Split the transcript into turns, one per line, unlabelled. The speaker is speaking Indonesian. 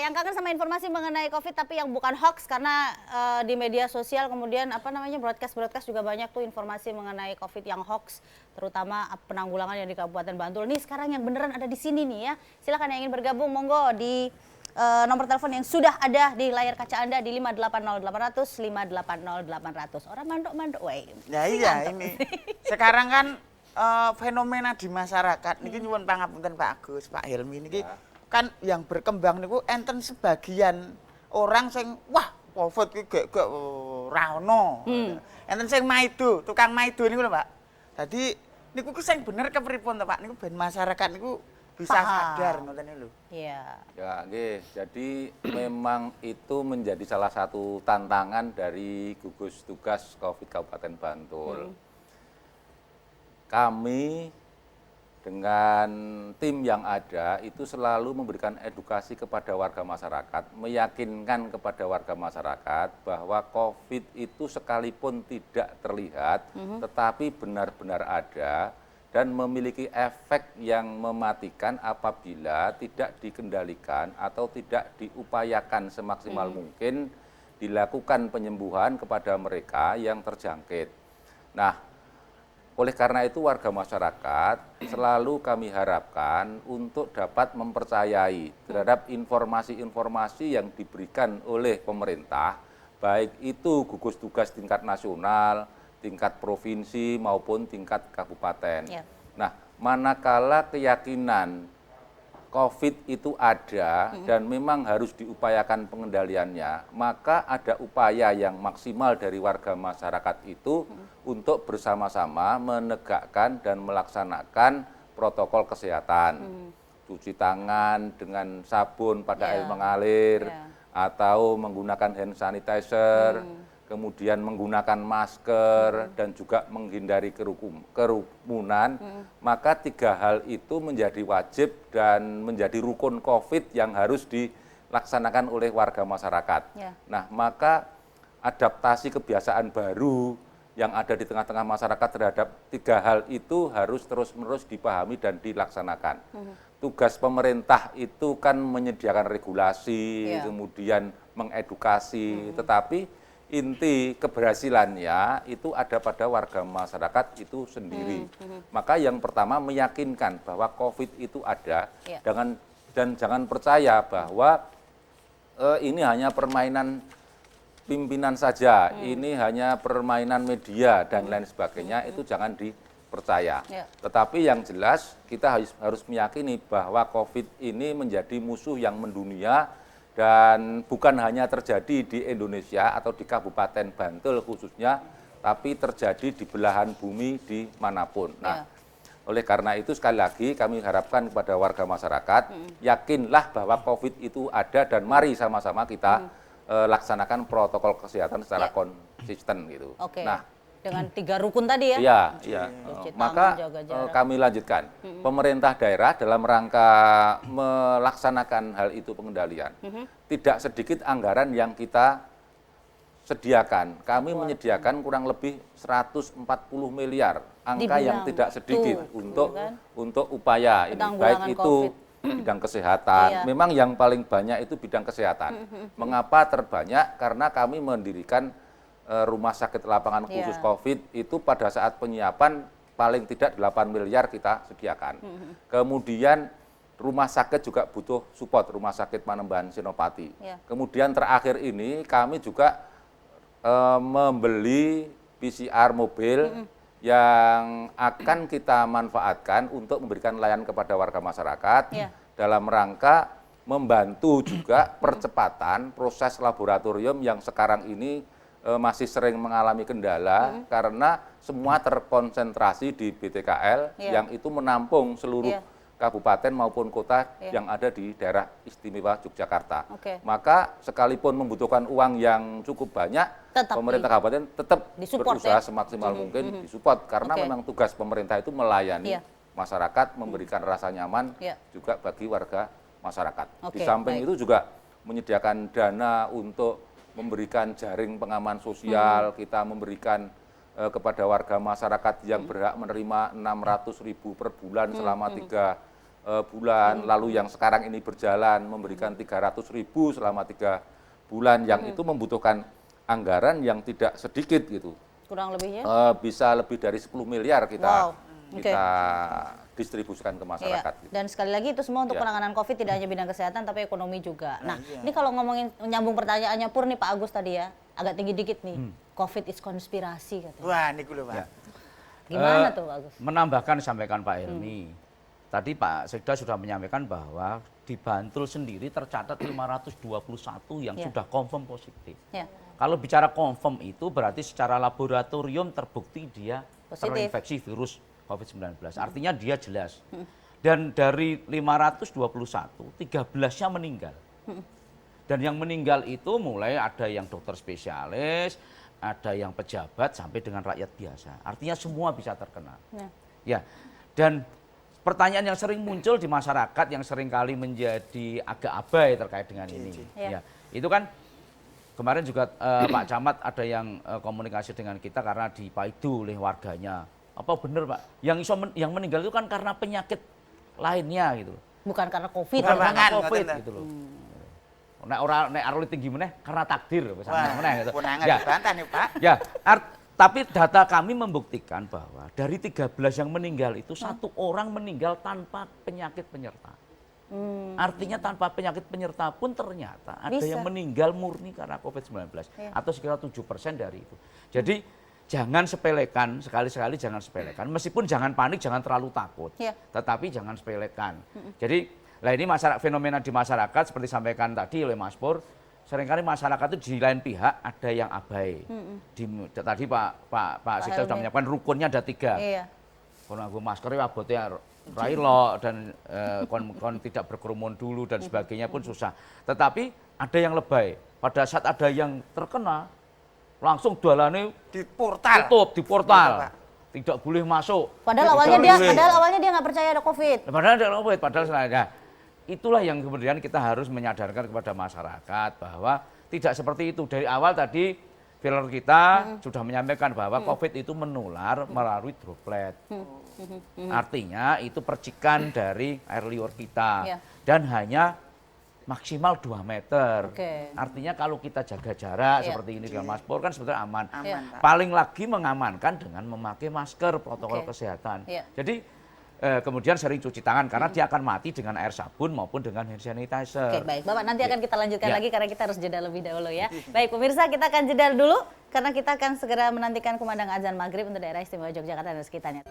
yang kangen sama informasi mengenai COVID tapi yang bukan hoax karena di media sosial kemudian broadcast juga banyak tuh informasi mengenai COVID yang hoax, terutama penanggulangan yang di Kabupaten Bantul. Nih sekarang yang beneran ada di sini nih ya. Silakan yang ingin bergabung monggo di nomor telepon yang sudah ada di layar kaca Anda di 580 800 580 800. Orang mandok-mandok wae.
Ya iya ini. Sekarang kan fenomena di masyarakat niki nyuwun pangapunten Pak Agus, Pak Helmi niki kan yang berkembang niku enten sebagian orang sing wah COVID ki gek ora ono. Enten sing maido, tukang maido niku lho, Pak. Dadi niku ku sing bener kepripun to, Pak? Niku ben masyarakat niku bisa sadar ngoten lho.
Iya.
Ya, nggih. Jadi memang itu menjadi salah satu tantangan dari gugus tugas COVID Kabupaten Bantul. Kami dengan tim yang ada itu selalu memberikan edukasi kepada warga masyarakat, meyakinkan kepada warga masyarakat bahwa COVID itu sekalipun tidak terlihat, tetapi benar-benar ada dan memiliki efek yang mematikan apabila tidak dikendalikan atau tidak diupayakan semaksimal mungkin dilakukan penyembuhan kepada mereka yang terjangkit. Nah, oleh karena itu warga masyarakat selalu kami harapkan untuk dapat mempercayai terhadap informasi-informasi yang diberikan oleh pemerintah, baik itu gugus tugas tingkat nasional, tingkat provinsi maupun tingkat kabupaten. Nah, manakala keyakinan COVID itu ada dan memang harus diupayakan pengendaliannya, maka ada upaya yang maksimal dari warga masyarakat itu untuk bersama-sama menegakkan dan melaksanakan protokol kesehatan. Cuci tangan dengan sabun pada air mengalir, atau menggunakan hand sanitizer, kemudian menggunakan masker dan juga menghindari kerumunan, maka 3 hal itu menjadi wajib dan menjadi rukun COVID yang harus dilaksanakan oleh warga masyarakat. Nah, maka adaptasi kebiasaan baru yang ada di tengah-tengah masyarakat terhadap 3 hal itu harus terus-menerus dipahami dan dilaksanakan. Tugas pemerintah itu kan menyediakan regulasi, kemudian mengedukasi, tetapi inti keberhasilannya itu ada pada warga masyarakat itu sendiri. Maka yang pertama meyakinkan bahwa COVID itu ada, dan jangan percaya bahwa ini hanya permainan pimpinan saja, ini hanya permainan media dan lain sebagainya, itu jangan dipercaya. Tetapi yang jelas kita harus meyakini bahwa COVID ini menjadi musuh yang mendunia dan bukan hanya terjadi di Indonesia atau di Kabupaten Bantul khususnya, tapi terjadi di belahan bumi dimanapun. Nah, oleh karena itu sekali lagi kami harapkan kepada warga masyarakat, yakinlah bahwa COVID itu ada dan mari sama-sama kita laksanakan protokol kesehatan secara konsisten gitu.
Nah, dengan 3 rukun tadi ya.
Iya. Maka kami lanjutkan. Pemerintah daerah dalam rangka melaksanakan hal itu pengendalian, tidak sedikit anggaran yang kita sediakan. Kami menyediakan kurang lebih 140 miliar, angka yang tidak sedikit untuk upaya ini, baik itu bidang kesehatan. Memang yang paling banyak itu bidang kesehatan. Mengapa terbanyak? Karena kami mendirikan rumah sakit lapangan khusus COVID itu pada saat penyiapan paling tidak 8 miliar kita sediakan. Kemudian rumah sakit juga butuh support, rumah sakit Panembahan Senopati. Kemudian terakhir ini kami juga membeli PCR mobil yang akan kita manfaatkan untuk memberikan layanan kepada warga masyarakat dalam rangka membantu juga percepatan proses laboratorium yang sekarang ini masih sering mengalami kendala karena semua terkonsentrasi di BTKL yang itu menampung seluruh kabupaten maupun kota yang ada di daerah istimewa Yogyakarta. Maka sekalipun membutuhkan uang yang cukup banyak, pemerintah kabupaten tetap berusaha semaksimal mungkin disupport karena memang tugas pemerintah itu melayani masyarakat, memberikan rasa nyaman juga bagi warga masyarakat. Di samping itu juga menyediakan dana untuk memberikan jaring pengaman sosial, kita memberikan kepada warga masyarakat yang berhak menerima 600.000 per bulan selama 3 bulan, lalu yang sekarang ini berjalan memberikan 300.000 selama 3 bulan, yang itu membutuhkan anggaran yang tidak sedikit gitu.
Kurang lebihnya?
Bisa lebih dari 10 miliar
Wow.
kita distribusikan ke masyarakat.
Iya. Dan sekali lagi itu semua untuk
Ya.
penanganan COVID, tidak hanya bidang kesehatan tapi ekonomi juga. Nah, ini kalau ngomongin nyambung pertanyaannya Pur nih Pak Agus tadi ya, agak tinggi dikit nih. COVID is konspirasi katanya.
Wah, niku lho, Pak.
Ya.
Gimana tuh Pak Agus?
Menambahkan disampaikan Pak Helmi. Tadi Pak Sekda sudah menyampaikan bahwa di Bantul sendiri tercatat 521 yang
Ya.
sudah confirm positif.
Ya.
Kalau bicara confirm itu berarti secara laboratorium terbukti dia
Positif.
terinfeksi virus COVID-19. Artinya dia jelas. Dan dari 521, 13-nya meninggal. Dan yang meninggal itu mulai ada yang dokter spesialis, ada yang pejabat, sampai dengan rakyat biasa. Artinya semua bisa terkena. Ya. Dan pertanyaan yang sering muncul di masyarakat yang seringkali menjadi agak abai terkait dengan ini.
Iya.
Ya. Itu kan kemarin juga Pak Camat ada yang komunikasi dengan kita karena dipaidu oleh warganya. Apa benar Pak? Yang meninggal itu kan karena penyakit lainnya gitu.
Bukan karena COVID.
Bukan
Karena
Mangan,
COVID
ngoten
gitu loh. Nek ora nek aroli tinggi meneh karena takdir
Wah,
meneh gitu.
punangan
Ya.
dibantah nih, Pak.
Ya, tapi data kami membuktikan bahwa dari 13 yang meninggal itu satu orang meninggal tanpa penyakit penyerta. Artinya tanpa penyakit penyerta pun ternyata ada
Bisa.
yang meninggal murni karena COVID-19 atau sekitar 7% dari itu. Jadi jangan sepelekan, sekali-sekali jangan sepelekan. Meskipun jangan panik, jangan terlalu takut.
Iya.
Tetapi jangan sepelekan. Jadi, lah ini fenomena di masyarakat seperti disampaikan tadi oleh Mas Pur, seringkali masyarakat itu di lain pihak ada yang abai. Tadi Pak Sekda sudah
Helmi.
menyiapkan rukunnya ada 3.
Iya.
Kon nganggo masker ya abote railo dan kon tidak berkerumun dulu dan sebagainya pun susah. Tetapi ada yang lebay. Pada saat ada yang terkena, langsung jualannya
Di portal.
tutup di
Betul,
portal.
Pak.
Tidak boleh masuk.
Padahal awalnya dia nggak percaya ada COVID.
Padahal ada COVID, padahal nah, itulah yang kemudian kita harus menyadarkan kepada masyarakat bahwa tidak seperti itu. Dari awal tadi filler kita sudah menyampaikan bahwa COVID itu menular melalui droplet. Artinya itu percikan dari air liur kita.
Iya.
Dan hanya maksimal 2 meter.
Oke.
Artinya kalau kita jaga jarak
Iya.
seperti ini dengan Mas Pur kan sebetulnya aman.
Iya.
Aman, Pak.
Paling lagi mengamankan dengan memakai masker protokol
Oke.
kesehatan.
Iya.
Jadi kemudian sering cuci tangan karena dia akan mati dengan air sabun maupun dengan hand sanitizer.
Oke, baik. Bapak, nanti akan kita lanjutkan
Ya.
lagi karena kita harus jeda lebih dahulu ya. Baik, pemirsa, kita akan jeda dulu karena kita akan segera menantikan kumandang azan maghrib untuk daerah istimewa Yogyakarta dan sekitarnya.